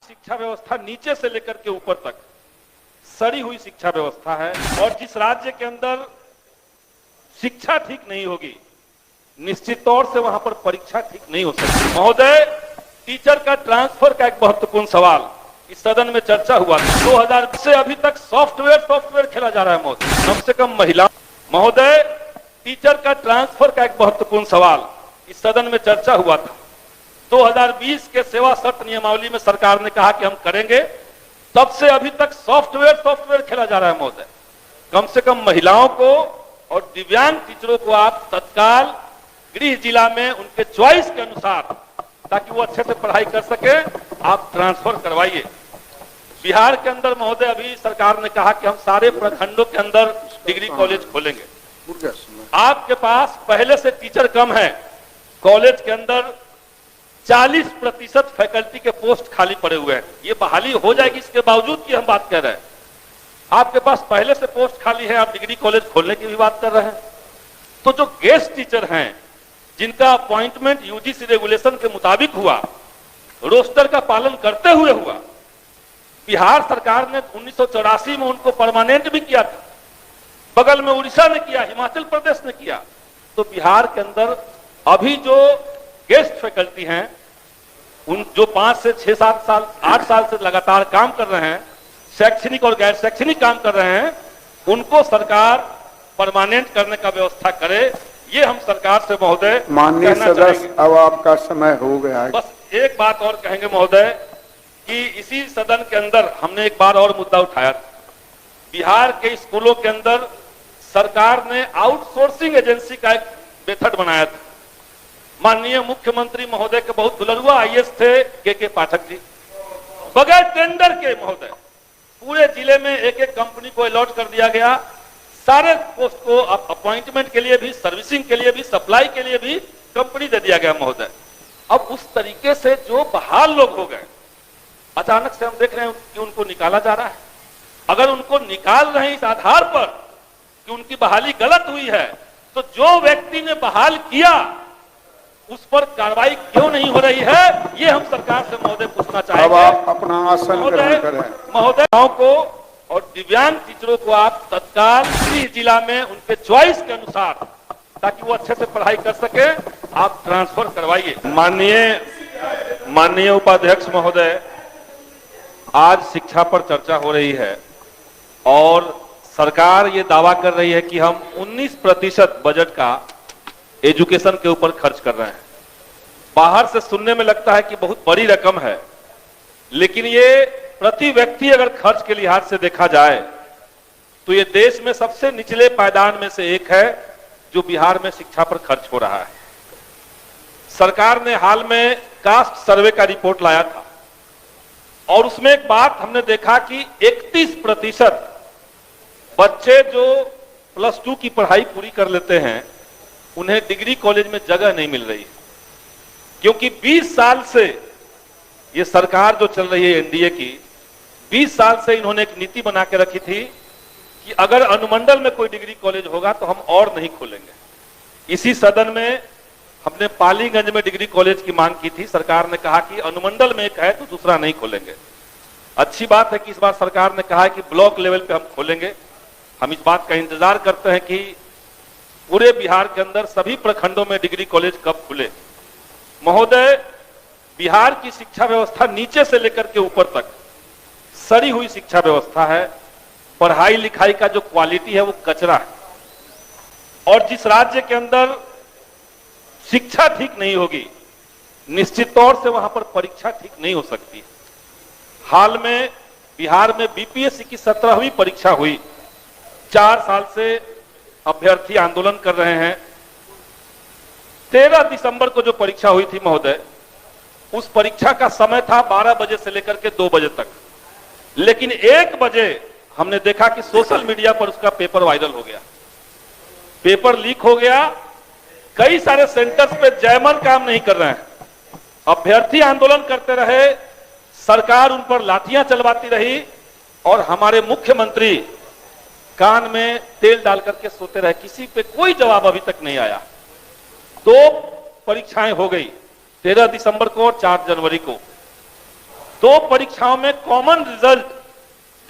शिक्षा व्यवस्था नीचे से लेकर के ऊपर तक सड़ी हुई शिक्षा व्यवस्था है और जिस राज्य के अंदर शिक्षा ठीक नहीं होगी निश्चित तौर से वहां पर परीक्षा ठीक नहीं हो सकती। महोदय, टीचर का ट्रांसफर का एक महत्वपूर्ण सवाल इस सदन में चर्चा हुआ था। 2000 से अभी तक सॉफ्टवेयर खेला जा रहा है महोदय। कम से कम महिला महोदय, टीचर का ट्रांसफर का एक महत्वपूर्ण सवाल इस सदन में चर्चा हुआ था। 2020 के सेवा शर्त नियमावली में सरकार ने कहा कि हम करेंगे, तब से अभी तक सॉफ्टवेयर खेला जा रहा है महोदय। कम से कम महिलाओं को और दिव्यांग टीचरों को आप तत्काल गृह जिला में उनके चॉइस के अनुसार, ताकि वो अच्छे से पढ़ाई कर सके, आप ट्रांसफर करवाइए। बिहार के अंदर महोदय अभी सरकार ने कहा कि हम सारे प्रखंडों के अंदर डिग्री कॉलेज खोलेंगे। आपके पास पहले से टीचर कम है, कॉलेज के अंदर 40% फैकल्टी के पोस्ट खाली पड़े हुए हैं। ये बहाली हो जाएगी इसके बावजूद कि हम बात कर रहे हैं। आपके पास पहले से पोस्ट खाली है, आप डिग्री कॉलेज खोलने की भी बात कर रहे हैं। तो जो गेस्ट टीचर हैं जिनका अपॉइंटमेंट यूजीसी रेगुलेशन के मुताबिक हुआ, रोस्टर का पालन करते हुए हुआ, बिहार सरकार ने 1984 में उनको परमानेंट भी किया था, बगल में उड़ीसा ने किया, हिमाचल प्रदेश ने किया। तो बिहार के अंदर अभी जो गेस्ट फैकल्टी हैं, उन जो 5 से 6, 7 साल 8 साल से लगातार काम कर रहे हैं, शैक्षणिक और गैर शैक्षणिक काम कर रहे हैं, उनको सरकार परमानेंट करने का व्यवस्था करे। ये हम सरकार से महोदय माननीय सदस्य, अब आपका समय हो गया है। बस एक बात और कहेंगे महोदय कि इसी सदन के अंदर हमने एक बार और मुद्दा उठाया था। बिहार के स्कूलों के अंदर सरकार ने आउटसोर्सिंग एजेंसी का एक मेथड बनाया था। माननीय मुख्यमंत्री महोदय के बहुत दुलरुआ आईएएस थे के पाठक जी, बगैर टेंडर के महोदय पूरे जिले में एक एक कंपनी को अलॉट कर दिया गया। सारे पोस्ट को अपॉइंटमेंट के लिए भी, सर्विसिंग के लिए भी, सप्लाई के लिए भी कंपनी दे दिया गया महोदय। अब उस तरीके से जो बहाल लोग हो गए, अचानक से हम देख रहे हैं कि उनको निकाला जा रहा है। अगर उनको निकाल रहे हैं इस आधार पर कि उनकी बहाली गलत हुई है, तो जो व्यक्ति ने बहाल किया उस पर कार्रवाई क्यों नहीं हो रही है, ये हम सरकार से महोदय पूछना चाहेंगे। अब आप अपना आसन ग्रहण करें। महोदय को और दिव्यांग टीचरों को आप तत्काल गृह जिला में उनके चॉइस के अनुसार, ताकि वो अच्छे से पढ़ाई कर सके, आप ट्रांसफर करवाइए। माननीय उपाध्यक्ष महोदय, आज शिक्षा पर चर्चा हो रही है और सरकार ये दावा कर रही है कि हम 19% बजट का एजुकेशन के ऊपर खर्च कर रहे हैं। बाहर से सुनने में लगता है कि बहुत बड़ी रकम है, लेकिन ये प्रति व्यक्ति अगर खर्च के लिहाज से देखा जाए तो ये देश में सबसे निचले पायदान में से एक है जो बिहार में शिक्षा पर खर्च हो रहा है। सरकार ने हाल में कास्ट सर्वे का रिपोर्ट लाया था और उसमें एक बात हमने देखा कि 31% बच्चे जो +2 की पढ़ाई पूरी कर लेते हैं, उन्हें डिग्री कॉलेज में जगह नहीं मिल रही, क्योंकि 20 साल से ये सरकार जो चल रही है एनडीए की, 20 साल से इन्होंने एक नीति बना के रखी थी कि अगर अनुमंडल में कोई डिग्री कॉलेज होगा तो हम और नहीं खोलेंगे। इसी सदन में हमने पालीगंज में डिग्री कॉलेज की मांग की थी, सरकार ने कहा कि अनुमंडल में एक है तो दूसरा नहीं खोलेंगे। अच्छी बात है कि इस बार सरकार ने कहा है कि ब्लॉक लेवल पे हम खोलेंगे। हम इस बात का इंतजार करते हैं कि पूरे बिहार के अंदर सभी प्रखंडों में डिग्री कॉलेज कब खुले। महोदय, बिहार की शिक्षा व्यवस्था नीचे से लेकर के ऊपर तक सड़ी हुई शिक्षा व्यवस्था है। पढ़ाई लिखाई का जो क्वालिटी है वो कचरा है और जिस राज्य के अंदर शिक्षा ठीक नहीं होगी निश्चित तौर से वहां पर परीक्षा ठीक नहीं हो सकती। हाल में बिहार में बीपीएससी की 17वीं परीक्षा हुई। 4 साल से अभ्यर्थी आंदोलन कर रहे हैं। 13 दिसंबर को जो परीक्षा हुई थी महोदय, उस परीक्षा का समय था 12 बजे से लेकर के 2 बजे तक, लेकिन 1 बजे हमने देखा कि सोशल मीडिया पर उसका पेपर वायरल हो गया, पेपर लीक हो गया। कई सारे सेंटर्स पे जैमर काम नहीं कर रहे हैं, अभ्यर्थी आंदोलन करते रहे, सरकार उन पर लाठियां चलवाती रही और हमारे मुख्यमंत्री कान में तेल डाल करके सोते रहे। किसी पे कोई जवाब अभी तक नहीं आया। 2 परीक्षाएं हो गई, 13 दिसंबर को और 4 जनवरी को। दो परीक्षाओं में कॉमन रिजल्ट,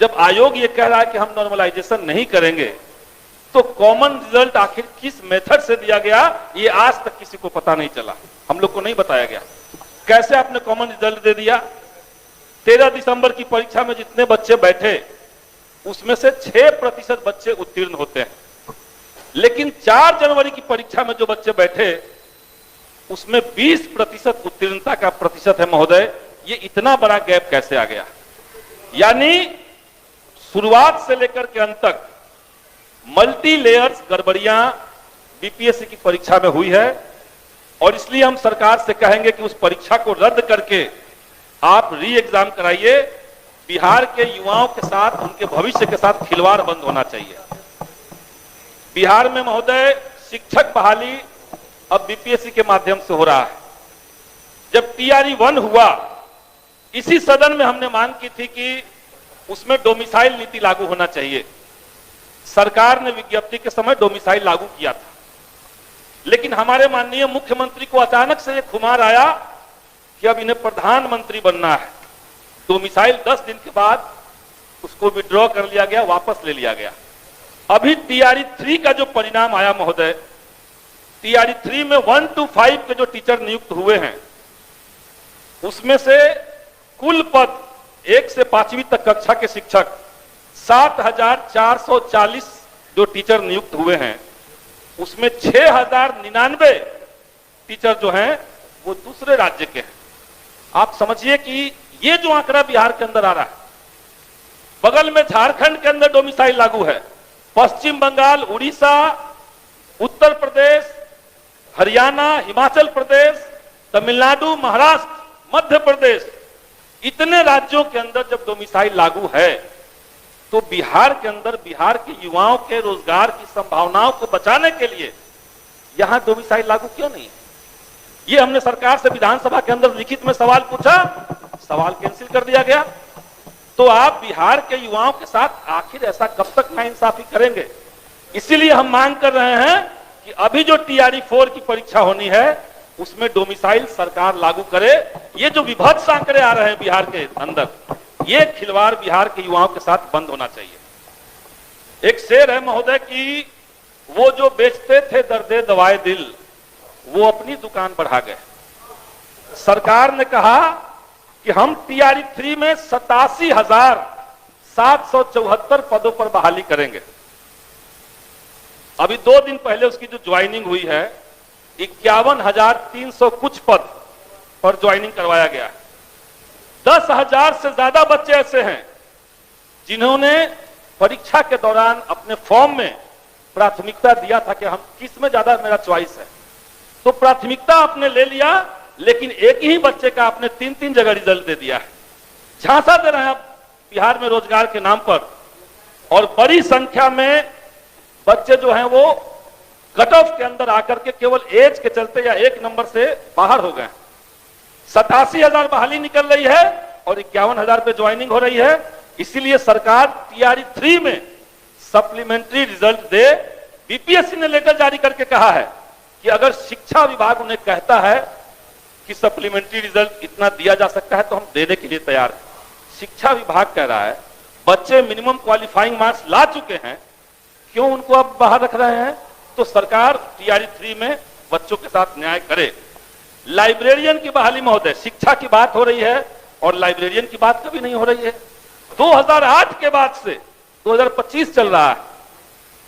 जब आयोग ये कह रहा है कि हम नॉर्मलाइजेशन नहीं करेंगे, तो कॉमन रिजल्ट आखिर किस मेथड से दिया गया ये आज तक किसी को पता नहीं चला, हम लोग को नहीं बताया गया। कैसे आपने कॉमन रिजल्ट दे दिया? 13 दिसंबर की परीक्षा में जितने बच्चे बैठे उसमें से 6% बच्चे उत्तीर्ण होते हैं, लेकिन 4 जनवरी की परीक्षा में जो बच्चे बैठे उसमें 20% उत्तीर्णता का प्रतिशत है महोदय। ये इतना बड़ा गैप कैसे आ गया? यानी शुरुआत से लेकर के अंत तक मल्टी लेयर्स गड़बड़ियां बीपीएससी की परीक्षा में हुई है, और इसलिए हम सरकार से कहेंगे कि उस परीक्षा को रद्द करके आप री एग्जाम कराइए। बिहार के युवाओं के साथ, उनके भविष्य के साथ खिलवाड़ बंद होना चाहिए। बिहार में महोदय शिक्षक बहाली अब बीपीएससी के माध्यम से हो रहा है। जब टीआरई 1 हुआ, इसी सदन में हमने मांग की थी कि उसमें डोमिसाइल नीति लागू होना चाहिए। सरकार ने विज्ञप्ति के समय डोमिसाइल लागू किया था, लेकिन हमारे माननीय मुख्यमंत्री को अचानक से एक खुमार आया कि अब इन्हें प्रधानमंत्री बनना है। डोमिसाइल 10 दिन के बाद उसको विड्रॉ कर लिया गया, वापस ले लिया गया। अभी टीआरई 3 का जो परिणाम आया महोदय, टीआरई 3 में 1 to 5 के जो टीचर नियुक्त हुए हैं, उसमें से कुल पद 1 से 5वीं तक कक्षा के शिक्षक 7,440 जो टीचर नियुक्त हुए हैं, उसमें 6,099 टीचर जो हैं वो दूसरे राज्य के हैं। आप समझिए कि ये जो आंकड़ा बिहार के अंदर आ रहा है, बगल में झारखंड के अंदर डोमिसाइल लागू है, पश्चिम बंगाल, उड़ीसा, उत्तर प्रदेश, हरियाणा, हिमाचल प्रदेश, तमिलनाडु, महाराष्ट्र, मध्य प्रदेश, इतने राज्यों के अंदर जब डोमिसाइल लागू है, तो बिहार के अंदर बिहार के युवाओं के रोजगार की संभावनाओं को बचाने के लिए यहां डोमिसाइल लागू क्यों नहीं है? ये हमने सरकार से विधानसभा के अंदर लिखित में सवाल पूछा, सवाल कैंसिल कर दिया गया। तो आप बिहार के युवाओं के साथ आखिर ऐसा कब तक नाइंसाफी करेंगे? इसीलिए हम मांग कर रहे हैं कि अभी जो टीआरई 4 की परीक्षा होनी है उसमें डोमिसाइल सरकार लागू करे। ये जो विभत्स आंकड़े आ रहे हैं बिहार के अंदर, ये खिलवाड़ बिहार के युवाओं के साथ बंद होना चाहिए। एक शेर है महोदय कि वो जो बेचते थे दर्दे दवाए दिल, वो अपनी दुकान बढ़ा गए। सरकार ने कहा कि हम टीआरई 3 में 87,774 पदों पर बहाली करेंगे। अभी 2 दिन पहले उसकी जो ज्वाइनिंग हुई है, 51,300 कुछ पद पर ज्वाइनिंग करवाया गया है। 10,000 से ज्यादा बच्चे ऐसे हैं जिन्होंने परीक्षा के दौरान अपने फॉर्म में प्राथमिकता दिया था कि हम किस में ज्यादा मेरा चॉइस है, तो प्राथमिकता आपने ले लिया, लेकिन एक ही बच्चे का आपने 3-3 जगह रिजल्ट दे दिया है। झांसा दे रहे हैं आप बिहार में रोजगार के नाम पर, और बड़ी संख्या में बच्चे जो हैं वो कट ऑफ के अंदर आकर के केवल एज के चलते या एक नंबर से बाहर हो गए। 87,000 बहाली निकल रही है और 51,000 पे ज्वाइनिंग हो रही है। इसीलिए सरकार टीआरई 3 में सप्लीमेंट्री रिजल्ट दे। बीपीएससी ने लेटर जारी करके कहा है कि अगर शिक्षा विभाग उन्हें कहता है कि सप्लीमेंट्री रिजल्ट इतना दिया जा सकता है तो हम देने के लिए तैयार हैं। शिक्षा विभाग कह रहा है बच्चे मिनिमम क्वालिफाइंग मार्क्स ला चुके हैं, क्यों उनको अब बाहर रख रहे हैं? तो सरकार टीआरई 3 में बच्चों के साथ न्याय करे। लाइब्रेरियन की बहाली महोदय, शिक्षा की बात हो रही है और लाइब्रेरियन की बात कभी नहीं हो रही है। 2008 के बाद से 2025 चल रहा है,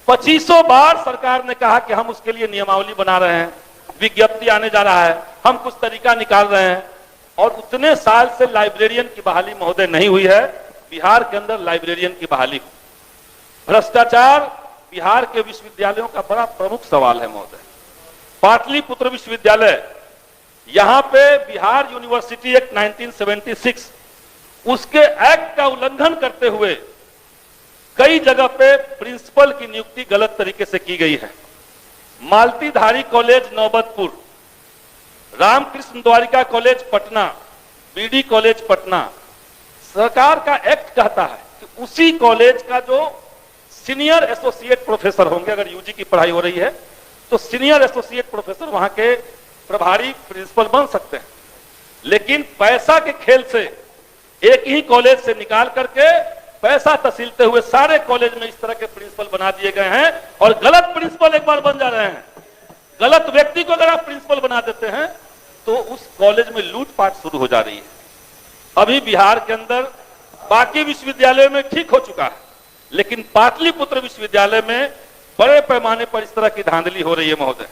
25 बार सरकार ने कहा कि हम उसके लिए नियमावली बना रहे हैं, विज्ञप्ति आने जा रहा है, हम कुछ तरीका निकाल रहे हैं, और उतने साल से लाइब्रेरियन की बहाली महोदय नहीं हुई है। बिहार के अंदर लाइब्रेरियन की बहाली, भ्रष्टाचार बिहार के विश्वविद्यालयों का बड़ा प्रमुख सवाल है महोदय। पाटलिपुत्र विश्वविद्यालय, यहां पे बिहार यूनिवर्सिटी एक्ट 1976, उसके एक्ट का उल्लंघन करते हुए कई जगह पे प्रिंसिपल की नियुक्ति गलत तरीके से की गई है। Maltidhari college Naubatpur, Ramkrishna Dwarika college Patna, BD college Patna, सरकार का एक्ट कहता है कि उसी कॉलेज का जो सीनियर एसोसिएट प्रोफेसर होंगे, अगर यूजी की पढ़ाई हो रही है तो सीनियर एसोसिएट प्रोफेसर वहां के प्रभारी प्रिंसिपल बन सकते हैं। लेकिन पैसा के खेल से एक ही कॉलेज से निकाल करके पैसा तसीलते हुए सारे कॉलेज में इस तरह के प्रिंसिपल बना दिए गए हैं और गलत प्रिंसिपल एक बार बन जा रहे हैं। गलत व्यक्ति को अगर आप प्रिंसिपल बना देते हैं तो उस कॉलेज में लूटपाट शुरू हो जा रही है। अभी बिहार के अंदर बाकी विश्वविद्यालयों में ठीक हो चुका है, लेकिन पाटलिपुत्र विश्वविद्यालय में बड़े पैमाने पर इस तरह की धांधली हो रही है महोदय।